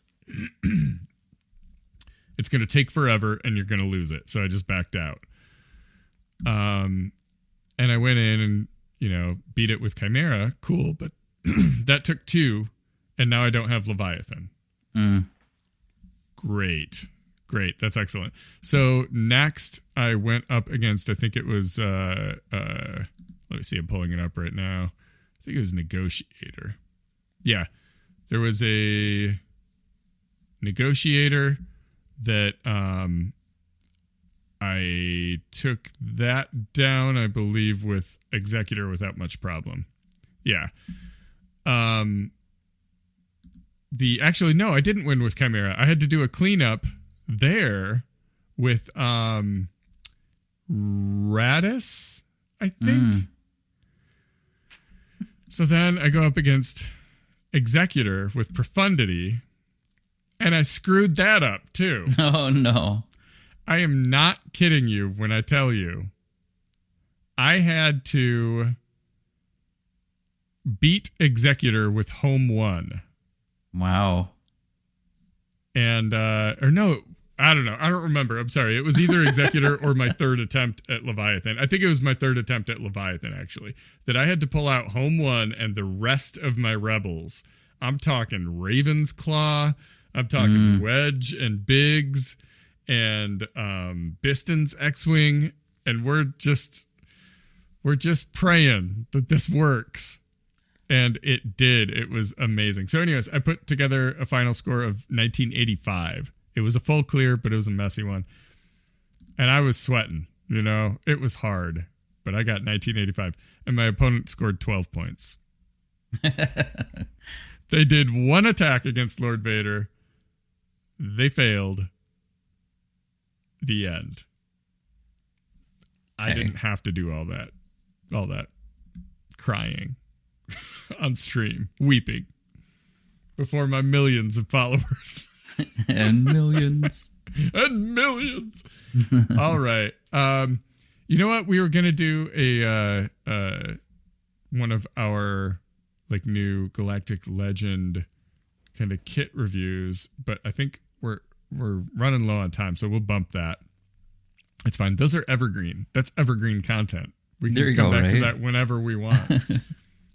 It's going to take forever, and you're going to lose it. So I just backed out. And I went in and beat it with Chimera. Cool, but that took 2, and now I don't have Leviathan. Great. Great. That's excellent. So next I went up against, I think it was, let me see, I'm pulling it up right now. I think it was Negotiator. Yeah. There was a Negotiator that I took that down, I believe, with Executor without much problem. Yeah. Actually, no, I didn't win with Chimera. I had to do a cleanup there with Radis, I think. So then I go up against Executor with Profundity, and I screwed that up too. Oh no. I am not kidding you when I tell you I had to beat Executor with Home 1. Wow. And, or no, I don't know. I don't remember. I'm sorry. It was either Executor or my third attempt at Leviathan. I think it was my third attempt at Leviathan, actually, that I had to pull out Home 1 and the rest of my rebels. I'm talking Raven's Claw. I'm talking Wedge and Biggs and Biston's X-Wing. And we're just praying that this works. And it did. It was amazing. So anyways, I put together a final score of 1985. It was a full clear, but it was a messy one. And I was sweating, It was hard. But I got 1985. And my opponent scored 12 points. They did one attack against Lord Vader. They failed. The end. I didn't have to do all that crying on stream, weeping before my millions of followers. And millions. And millions. All right. You know what? We were going to do a one of our new Galactic Legend kind of kit reviews, but I think we're running low on time, so we'll bump that. It's fine. Those are evergreen. That's evergreen content. We can come back to that whenever we want.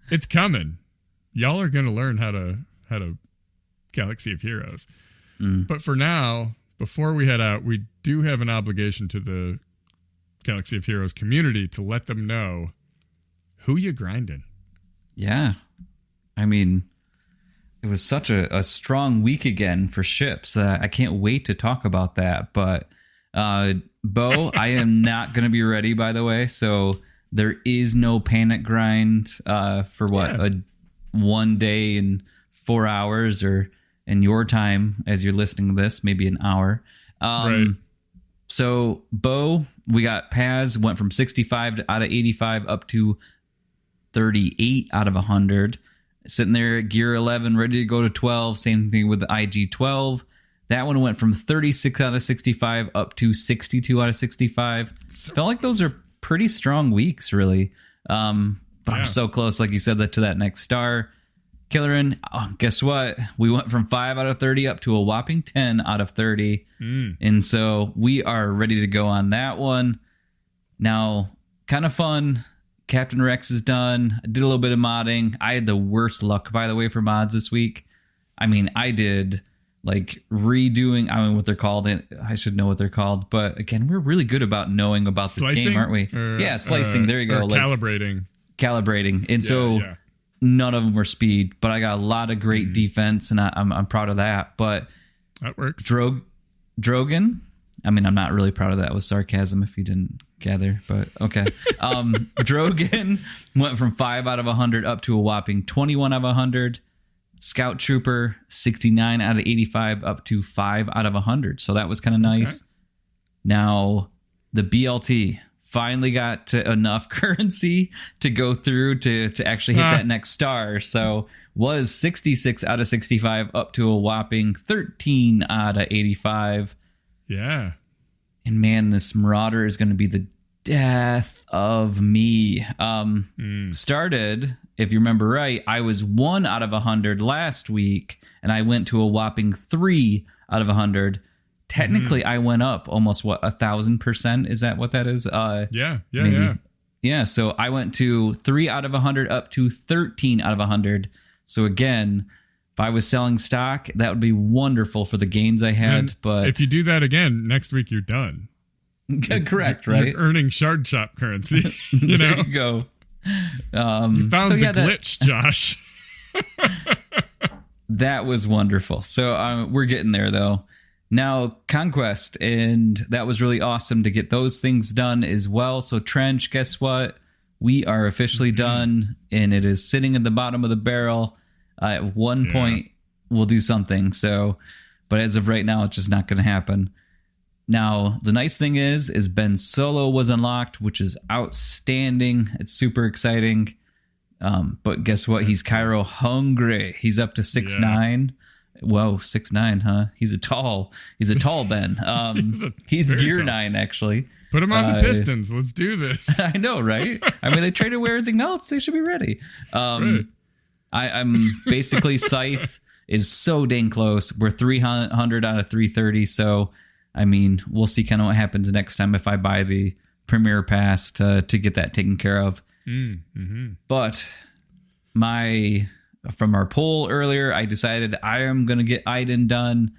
It's coming. Y'all are going to learn how to Galaxy of Heroes. But for now, before we head out, we do have an obligation to the Galaxy of Heroes community to let them know who you grinding. Yeah. I mean, it was such a strong week again for ships. I can't wait to talk about that. But, Bo, I am not going to be ready, by the way. So there is no panic grind for a 1 day and 4 hours, or in your time as you're listening to this, maybe an hour. Right. So, Bo, we got Paz, went from 65 out of 85 up to 38 out of 100. Sitting there at gear 11, ready to go to 12. Same thing with the IG-12. That one went from 36 out of 65 up to 62 out of 65. Felt like those are pretty strong weeks, really. But I'm so close, like you said, to that next star. Kelleran, guess what? We went from 5 out of 30 up to a whopping 10 out of 30. And so we are ready to go on that one. Now, kind of fun. Captain Rex is done. I did a little bit of modding. I had the worst luck, by the way, for mods this week. I mean, I did redoing, what they're called. I should know what they're called. But again, we're really good about knowing about this game, aren't we? Slicing. There you go. Calibrating. And none of them were speed, but I got a lot of great defense, and I'm proud of that. But that works. Drogan. I mean, I'm not really proud of that. It was sarcasm if you didn't gather, but okay. Drogan went from 5 out of 100 up to a whopping 21 out of 100. Scout Trooper, 69 out of 85 up to 5 out of 100. So that was kind of nice. Okay. Now, the BLT finally got to enough currency to go through to actually hit that next star. So was 66 out of 65 up to a whopping 13 out of 85. Yeah. And man, this Marauder is going to be the death of me. Started, if you remember right, I was 1 out of 100 last week, and I went to a whopping 3 out of 100. Technically, I went up almost 1,000%. Is that what that is? Yeah. So I went to 3 out of 100 up to 13 out of 100. So again, if I was selling stock, that would be wonderful for the gains I had. And but if you do that again next week, you're done. Correct, right? You're earning shard shop currency. You know, there you go. You found the glitch, Josh. That was wonderful. So we're getting there, though. Now, Conquest, and that was really awesome to get those things done as well. So, Trench, guess what? We are officially done, and it is sitting at the bottom of the barrel. At one point, we'll do something. So, but as of right now, it's just not going to happen. Now, the nice thing is Ben Solo was unlocked, which is outstanding. It's super exciting. But guess what? He's Cairo hungry. He's up to 6'9". Whoa, 6'9", huh? He's a tall Ben. He's gear tall. 9, actually. Put him on the Pistons. Let's do this. I know, right? I mean, they traded away everything else. They should be ready. Right. I'm basically Scythe is so dang close. We're 300 out of 330. So, I mean, we'll see kind of what happens next time if I buy the Premier Pass to get that taken care of. Mm-hmm. But from our poll earlier, I decided I am going to get Iden done.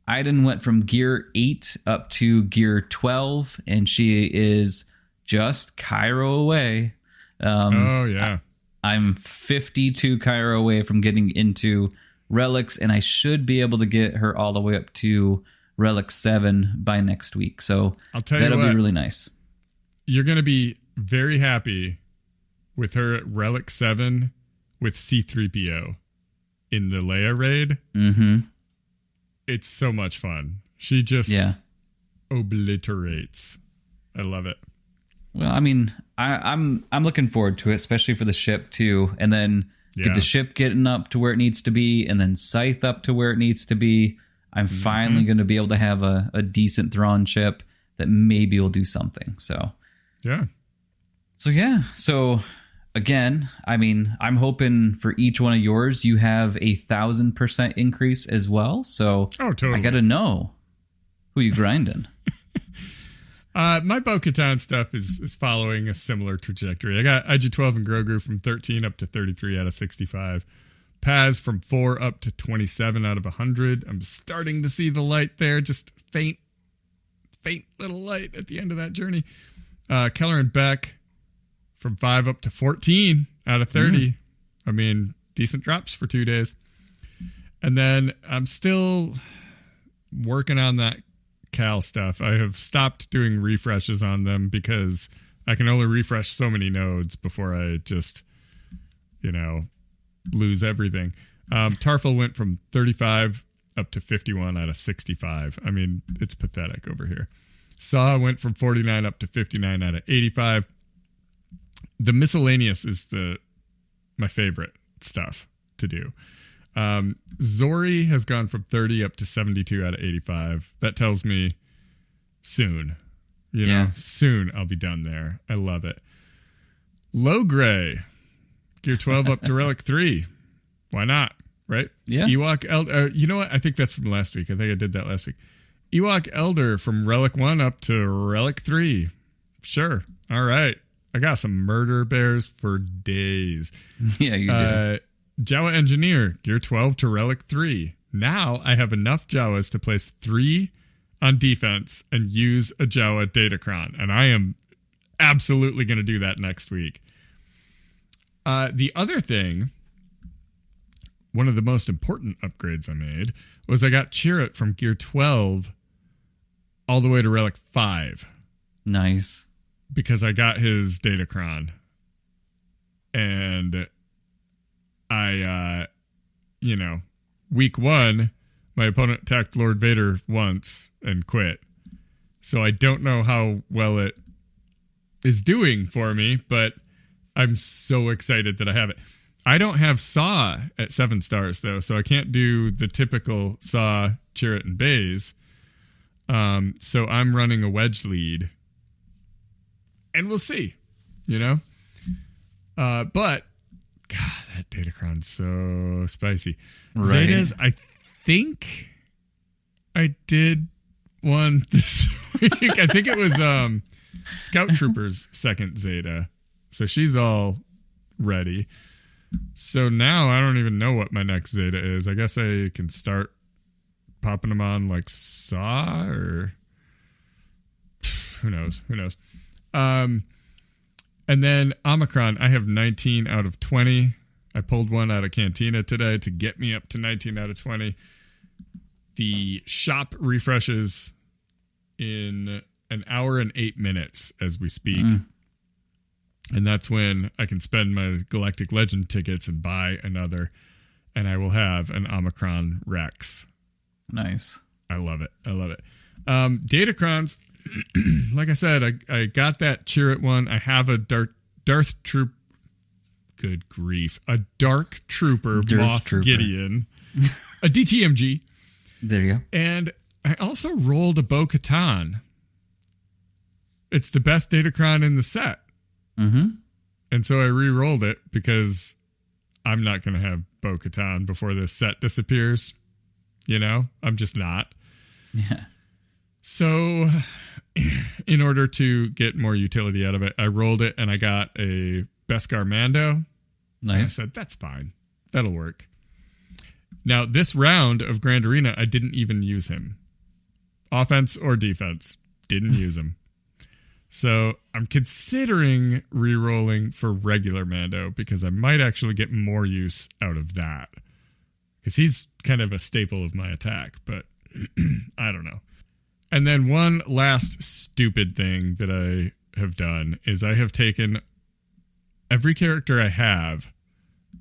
Iden went from gear 8 up to gear 12, and she is just Cairo away. I'm 52 Cairo away from getting into relics, and I should be able to get her all the way up to relic 7 by next week. So that'll be really nice. You're going to be very happy with her at relic 7 with C-3PO in the Leia raid. Mm-hmm. It's so much fun. She just obliterates. I love it. Well, I mean, I'm looking forward to it, especially for the ship too, and then get the ship getting up to where it needs to be, and then Scythe up to where it needs to be. I'm finally going to be able to have a decent Thrawn ship that maybe will do something. So again, I mean, I'm hoping for each one of yours, you have 1,000% increase as well. So totally. I got to know who you grinding. My Bo-Katan stuff is following a similar trajectory. I got IG-12 and Grogu from 13 up to 33 out of 65. Paz from 4 up to 27 out of 100. I'm starting to see the light there, just faint little light at the end of that journey. Kelleran Beq from 5 up to 14 out of 30. I mean, decent drops for 2 days. And then I'm still working on that Cal stuff. I have stopped doing refreshes on them because I can only refresh so many nodes before I just, lose everything. Tarful went from 35 up to 51 out of 65. I mean, it's pathetic over here. Saw went from 49 up to 59 out of 85. The miscellaneous is my favorite stuff to do. Zori has gone from 30 up to 72 out of 85. That tells me soon. Soon I'll be done there. I love it. Low Gray, gear 12 up to relic 3. Why not? Right? Yeah. Ewok Elder. You know what? I think that's from last week. I think I did that last week. Ewok Elder from relic 1 up to relic 3. Sure. All right. I got some murder bears for days. Yeah, you did. Jawa Engineer, gear 12 to relic 3. Now I have enough Jawas to place 3 on defense and use a Jawa Datacron. And I am absolutely going to do that next week. The other thing, one of the most important upgrades I made, was I got Chirrut from gear 12 all the way to relic 5. Nice. Because I got his Datacron. And I, week 1, my opponent attacked Lord Vader once and quit. So I don't know how well it is doing for me, but I'm so excited that I have it. I don't have Saw at 7 stars, though, so I can't do the typical Saw, Chirrut, and Baze. So I'm running a wedge lead. And we'll see, But, God, that Datacron's so spicy. Right. Zetas, I think I did one this week. I think it was Scout Trooper's second Zeta. So she's all ready. So now I don't even know what my next Zeta is. I guess I can start popping them on like Saw or who knows. And then Omicron, I have 19 out of 20. I pulled one out of Cantina today to get me up to 19 out of 20. The shop refreshes in an hour and 8 minutes as we speak. And that's when I can spend my Galactic Legend tickets and buy another. And I will have an Omicron Rex. Nice. I love it. Datacrons, like I said, I got that Chirrut one. I have a Darth Troop. Good grief. A Dark Trooper Moff Gideon. A DTMG. There you go. And I also rolled a Bo-Katan. It's the best Datacron in the set. Mm-hmm. And so I re-rolled it because I'm not going to have Bo-Katan before this set disappears. You know? I'm just not. Yeah. So in order to get more utility out of it, I rolled it and I got a Beskar Mando. Nice. And I said, that's fine. That'll work. Now, this round of Grand Arena, I didn't even use him. Offense or defense. Didn't use him. So I'm considering re-rolling for regular Mando because I might actually get more use out of that. Because he's kind of a staple of my attack, but I don't know. And then one last stupid thing that I have done is I have taken every character I have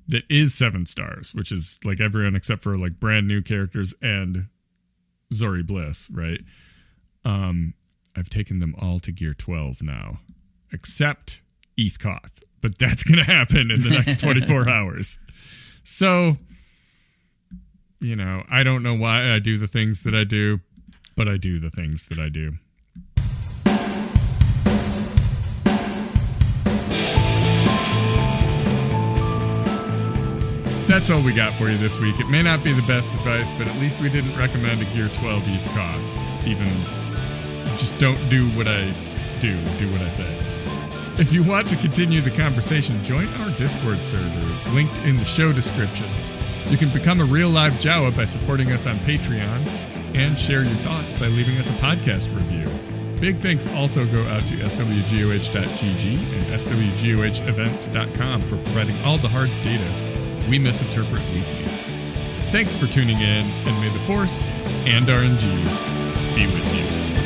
that is 7 stars, which is like everyone except for like brand new characters and Zori Bliss, right? I've taken them all to gear 12 now, except Eth Koth, but that's going to happen in the next 24 hours. So, you know, I don't know why I do the things that I do, but I do the things that I do. That's all we got for you this week. It may not be the best advice, but at least we didn't recommend a Gear 12 Eth Koth. Even just don't do what I do what I say. If you want to continue the conversation, join our Discord server. It's linked in the show description. You can become a real live Jawa by supporting us on Patreon and share your thoughts by leaving us a podcast review. Big thanks also go out to swgoh.gg and swgohevents.com for providing all the hard data we misinterpret weekly. Thanks for tuning in, and may the Force and RNG be with you.